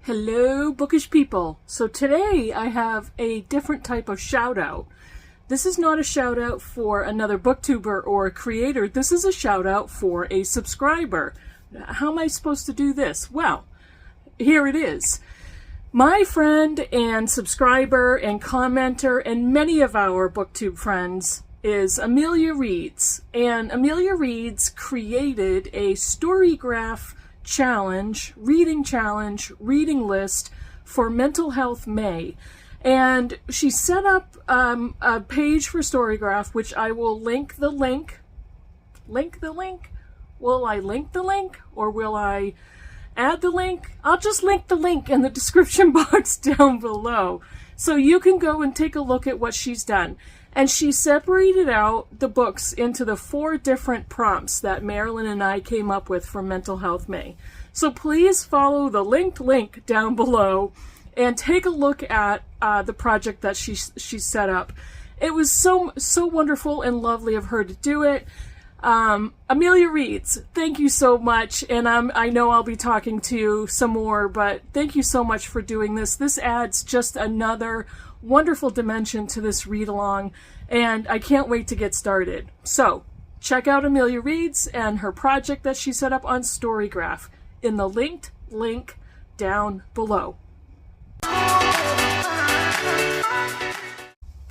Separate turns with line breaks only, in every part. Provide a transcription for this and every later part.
Hello, bookish people. So today I have a different type of shout out. This is not a shout out for another booktuber or a creator. This is a shout out for a subscriber. How am I supposed to do this? Well, here it is. My friend and subscriber and commenter and many of our booktube friends is Amelia Reads. And Amelia Reads created a Storygraph challenge, reading list for Mental Health May. And she set up a page for Storygraph, which I will link the link. Will I link the link or will I add the link? I'll just link the link in the description box down below so you can go and take a look at what she's done. And she separated out the books into the 4 different prompts that Marilyn and I came up with for Mental Health May. So please follow the linked link down below and take a look at the project that she set up. It was so wonderful and lovely of her to do it. Amelia Reads, thank you so much, and I know I'll be talking to you some more, but thank you so much for doing this. This adds just another wonderful dimension to this read-along, and I can't wait to get started. So, check out Amelia Reads and her project that she set up on Storygraph in the linked link down below.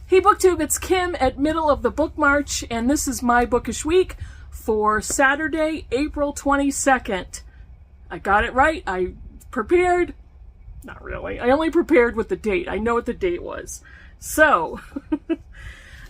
Hey Booktube, it's Kim at Middle of the Book March, and this is my bookish week for Saturday, April 22nd. I got it right. I prepared. Not really. I only prepared with the date. I know what the date was. So,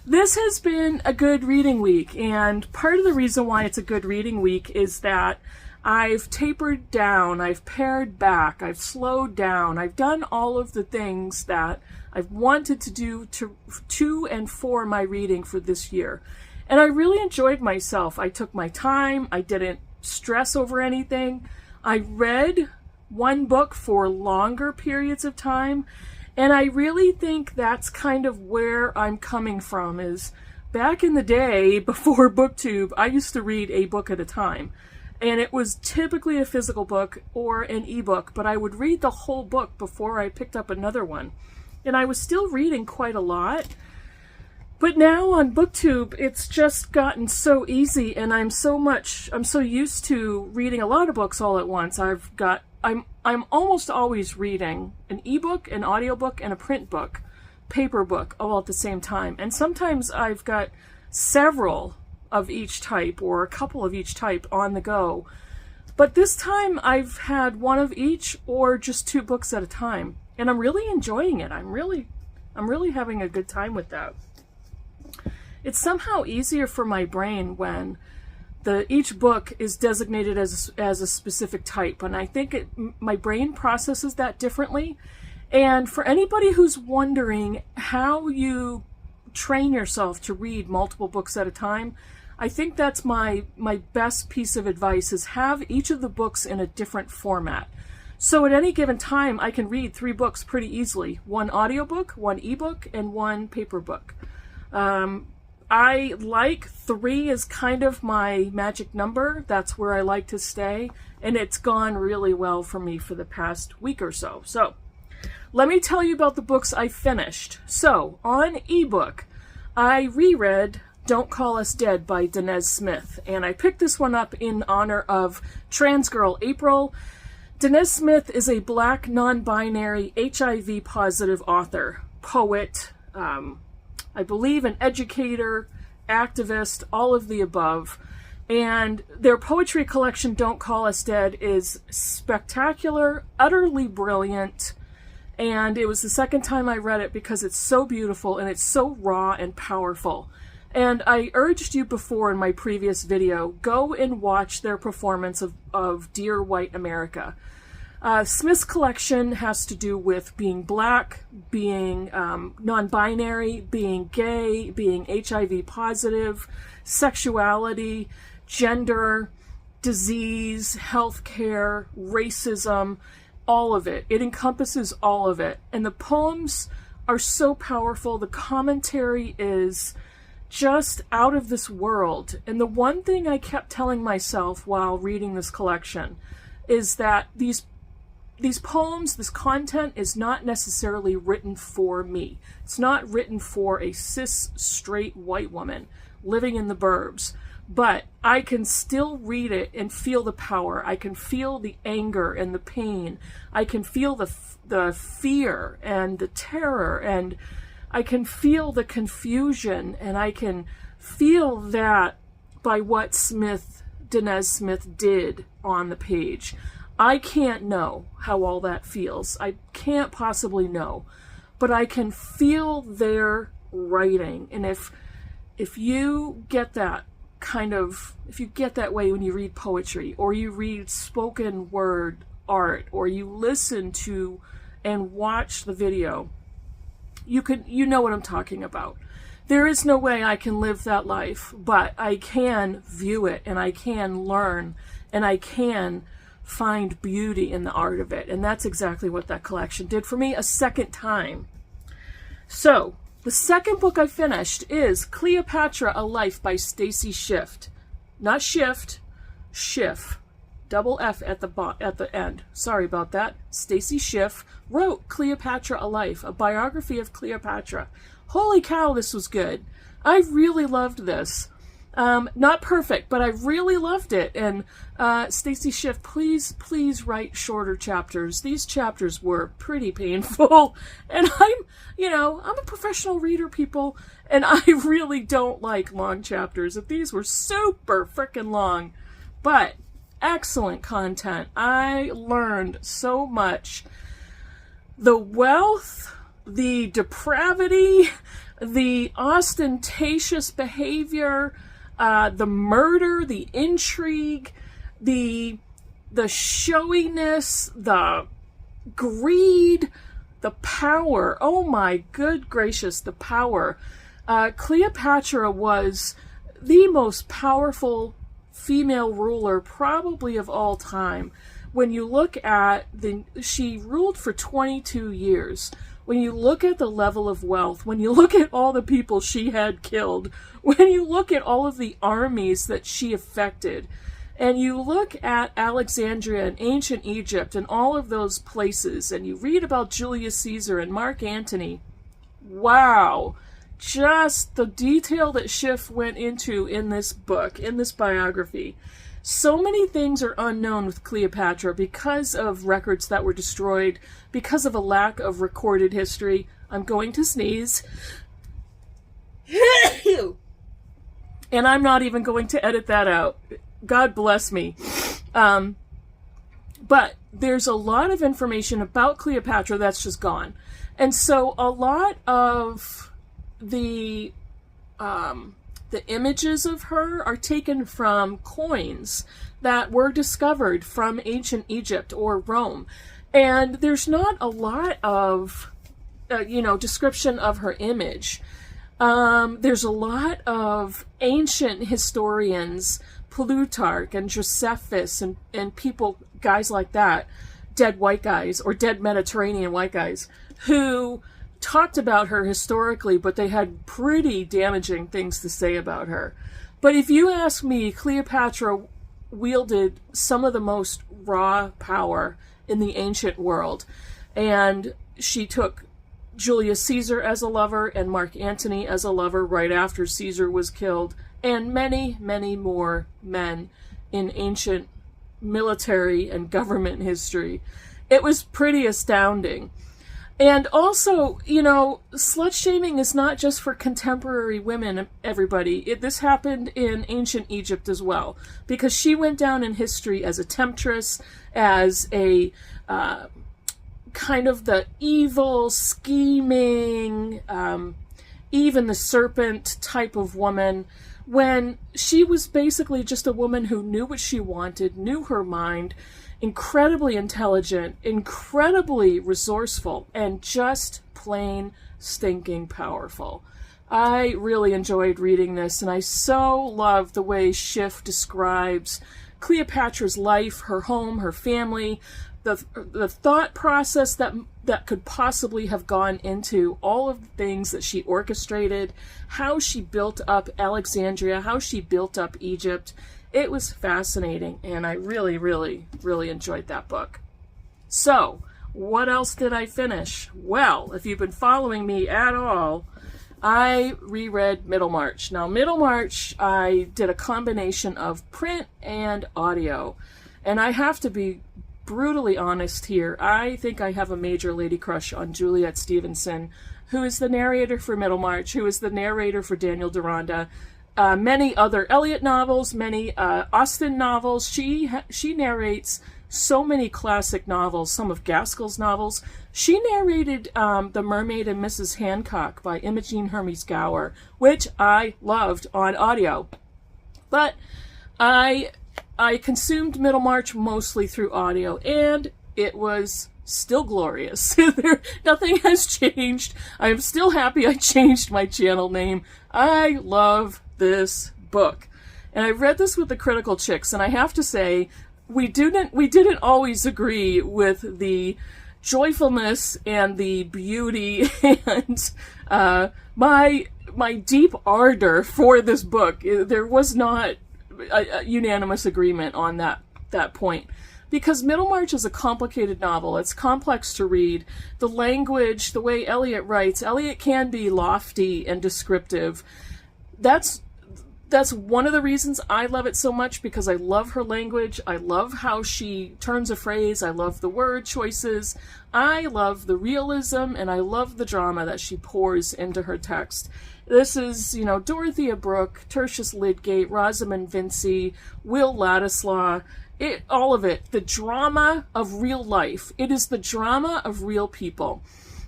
this has been a good reading week, and part of the reason why it's a good reading week is that I've tapered down, I've pared back, I've slowed down, I've done all of the things that I've wanted to do to and for my reading for this year. And I really enjoyed myself. I took my time, I didn't stress over anything. I read one book for longer periods of time, and I really think that's kind of where I'm coming from. Is back in the day before booktube, I used to read a book at a time, and it was typically a physical book or an ebook, but I would read the whole book before I picked up another one, and I was still reading quite a lot. But now on booktube, it's just gotten so easy, and I'm so used to reading a lot of books all at once. I'm almost always reading an ebook, an audiobook, and a print book, paper book, all at the same time. And sometimes I've got several of each type or a couple of each type on the go. But this time I've had one of each or just 2 books at a time. And I'm really enjoying it. I'm really having a good time with that. It's somehow easier for my brain when each book is designated as a specific type, and I think my brain processes that differently. And for anybody who's wondering how you train yourself to read multiple books at a time, I think that's my best piece of advice, is have each of the books in a different format. So at any given time, I can read 3 books pretty easily. 1 audiobook, 1 ebook, and 1 paper book. I like 3 as kind of my magic number. That's where I like to stay, and it's gone really well for me for the past week or so. So, let me tell you about the books I finished. So, on ebook, I reread Don't Call Us Dead by Danez Smith, and I picked this one up in honor of Trans Girl April. Danez Smith is a Black, non-binary, HIV-positive author, poet, I believe an educator, activist, all of the above. And their poetry collection, Don't Call Us Dead, is spectacular, utterly brilliant. And it was the second time I read it because it's so beautiful and it's so raw and powerful. And I urged you before in my previous video, go and watch their performance of Dear White America. Smith's collection has to do with being Black, being non-binary, being gay, being HIV positive, sexuality, gender, disease, healthcare, racism, all of it. It encompasses all of it. And the poems are so powerful. The commentary is just out of this world. And the one thing I kept telling myself while reading this collection is that these these poems, this content is not necessarily written for me. It's not written for a cis, straight white woman living in the burbs. But I can still read it and feel the power. I can feel the anger and the pain. I can feel the fear and the terror, and I can feel the confusion, and I can feel that by what Danez Smith did on the page. I can't know how all that feels. I can't possibly know, but I can feel their writing. And if you get that if you get that way when you read poetry, or you read spoken word art, or you listen to and watch the video, you know what I'm talking about. There is no way I can live that life, but I can view it, and I can learn, and I can find beauty in the art of it. And that's exactly what that collection did for me a second time. So, the second book I finished is Cleopatra, A Life by Stacy Schiff. Not Shift, Schiff. Double F at the end. Sorry about that. Stacy Schiff wrote Cleopatra, A Life, a biography of Cleopatra. Holy cow, this was good. I really loved this. Not perfect, but I really loved it. And Stacy Schiff, please write shorter chapters. These chapters were pretty painful. And I'm a professional reader, people, and I really don't like long chapters. If these were super frickin' long, but excellent content. I learned so much. The wealth, the depravity, the ostentatious behavior, the murder, the intrigue, the showiness, the greed, the power. Oh my good gracious, the power. Cleopatra was the most powerful female ruler probably of all time. When you look at she ruled for 22 years. When you look at the level of wealth, when you look at all the people she had killed, when you look at all of the armies that she affected, and you look at Alexandria and ancient Egypt and all of those places, and you read about Julius Caesar and Mark Antony, wow, just the detail that Schiff went into in this book, in this biography. So many things are unknown with Cleopatra because of records that were destroyed, because of a lack of recorded history. I'm going to sneeze. And I'm not even going to edit that out. God bless me. But there's a lot of information about Cleopatra that's just gone. And so a lot of the images of her are taken from coins that were discovered from ancient Egypt or Rome. And there's not a lot of, description of her image. There's a lot of ancient historians, Plutarch and Josephus and people, guys like that, dead white guys or dead Mediterranean white guys, who talked about her historically, but they had pretty damaging things to say about her. But if you ask me, Cleopatra wielded some of the most raw power in the ancient world. And she took Julius Caesar as a lover and Mark Antony as a lover right after Caesar was killed, and many, many more men in ancient military and government history. It was pretty astounding. And also, slut-shaming is not just for contemporary women, everybody. This happened in ancient Egypt as well, because she went down in history as a temptress, as a kind of the evil, scheming, even the serpent type of woman, when she was basically just a woman who knew what she wanted, knew her mind, incredibly intelligent, incredibly resourceful, and just plain stinking powerful. I really enjoyed reading this, and I so love the way Schiff describes Cleopatra's life, her home, her family, the thought process that could possibly have gone into all of the things that she orchestrated, how she built up Alexandria, how she built up Egypt. It was fascinating, and I really, really, really enjoyed that book. So, what else did I finish? Well, if you've been following me at all, I reread Middlemarch. Now, Middlemarch, I did a combination of print and audio. And I have to be brutally honest here. I think I have a major lady crush on Juliet Stevenson, who is the narrator for Middlemarch, who is the narrator for Daniel Deronda, many other Eliot novels, many Austen novels. She narrates so many classic novels, some of Gaskell's novels. She narrated The Mermaid and Mrs. Hancock by Imogen Hermes Gower, which I loved on audio. But I consumed Middlemarch mostly through audio, and it was still glorious. Nothing has changed. I am still happy I changed my channel name. I love this book. And I read this with the Critical Chicks, and I have to say, we didn't always agree with the joyfulness and the beauty and my deep ardor for this book. There was not a unanimous agreement on that point. Because Middlemarch is a complicated novel. It's complex to read. The language, the way Eliot writes, Eliot can be lofty and descriptive. That's one of the reasons I love it so much, because I love her language. I love how she turns a phrase. I love the word choices. I love the realism, and I love the drama that she pours into her text. This is, Dorothea Brooke, Tertius Lydgate, Rosamund Vincy, Will Ladislaw, all of it. The drama of real life. It is the drama of real people.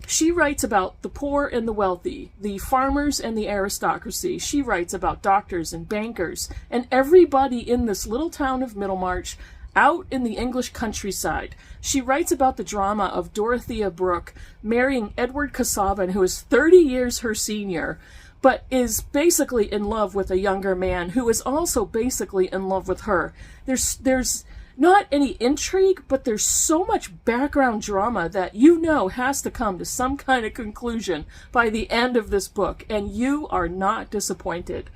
She writes about the poor and the wealthy, the farmers and the aristocracy. She writes about doctors and bankers and everybody in this little town of Middlemarch out in the English countryside. She writes about the drama of Dorothea Brooke marrying Edward Casaubon, who is 30 years her senior, but is basically in love with a younger man who is also basically in love with her. There's not any intrigue, but there's so much background drama that has to come to some kind of conclusion by the end of this book, and you are not disappointed.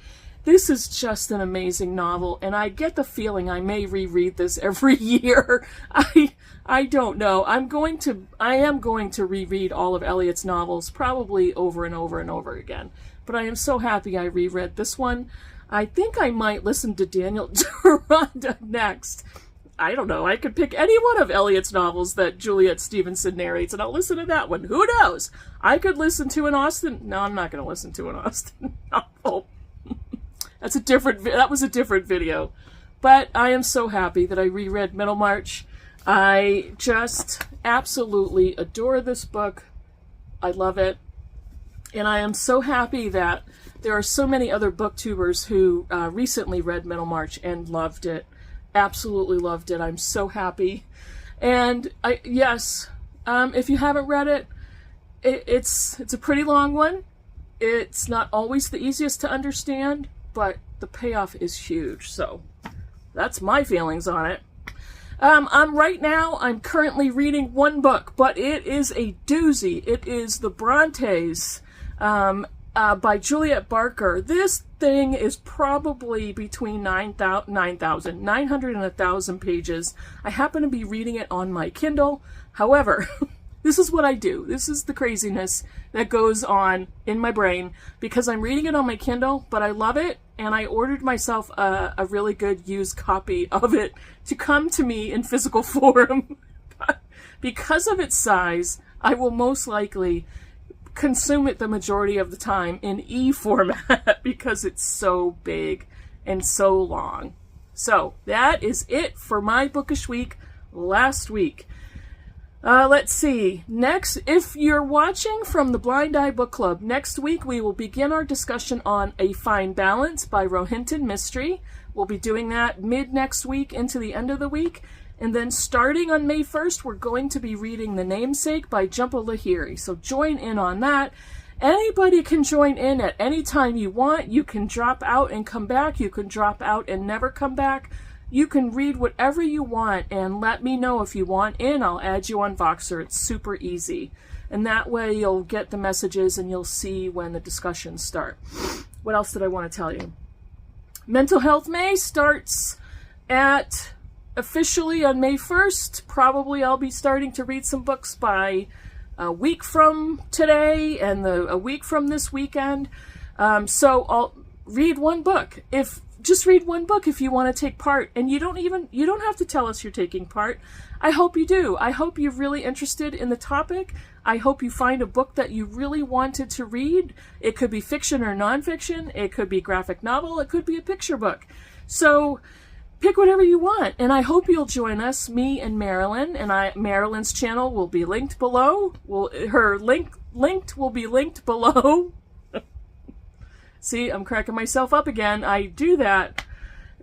This is just an amazing novel, and I get the feeling I may reread this every year. I don't know. I am going to reread all of Eliot's novels, probably over and over and over again. But I am so happy I reread this one. I think I might listen to Daniel Deronda next. I don't know. I could pick any one of Eliot's novels that Juliet Stevenson narrates, and I'll listen to that one. Who knows? I could listen to an Austen... No, I'm not going to listen to an Austen novel. That was a different video. But I am so happy that I reread Middlemarch. I just absolutely adore this book. I love it. And I am so happy that there are so many other booktubers who recently read Middlemarch and loved it. Absolutely loved it. I'm so happy. And if you haven't read it, it's a pretty long one. It's not always the easiest to understand, but the payoff is huge. So that's my feelings on it. I'm currently reading one book, but it is a doozy. It is The Brontes by Juliet Barker. This thing is probably between 900 and 1,000 pages. I happen to be reading it on my Kindle. However, this is what I do. This is the craziness that goes on in my brain, because I'm reading it on my Kindle, but I love it, and I ordered myself a really good used copy of it to come to me in physical form. Because of its size, I will most likely consume it the majority of the time in e-format because it's so big and so long. So that is it for my Bookish Week last week. Let's see. Next, if you're watching from the Blind Eye Book Club, next week we will begin our discussion on A Fine Balance by Rohinton Mystery. We'll be doing that mid-next week into the end of the week. And then starting on May 1st, we're going to be reading The Namesake by Jhumpa Lahiri. So join in on that. Anybody can join in at any time you want. You can drop out and come back. You can drop out and never come back. You can read whatever you want and let me know if you want in. I'll add you on Voxer. It's super easy. And that way you'll get the messages and you'll see when the discussions start. What else did I want to tell you? Mental Health May starts at officially on May 1st. Probably I'll be starting to read some books by a week from today and a week from this weekend. So I'll read one book. Just read one book if you want to take part. And you don't have to tell us you're taking part. I hope you do. I hope you're really interested in the topic. I hope you find a book that you really wanted to read. It could be fiction or nonfiction. It could be graphic novel. It could be a picture book. So pick whatever you want. And I hope you'll join us, me and Marilyn. And Marilyn's channel will be linked below. Her link will be linked below. See, I'm cracking myself up again. I do that.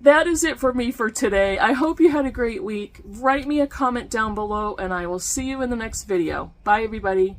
That is it for me for today. I hope you had a great week. Write me a comment down below, and I will see you in the next video. Bye, everybody.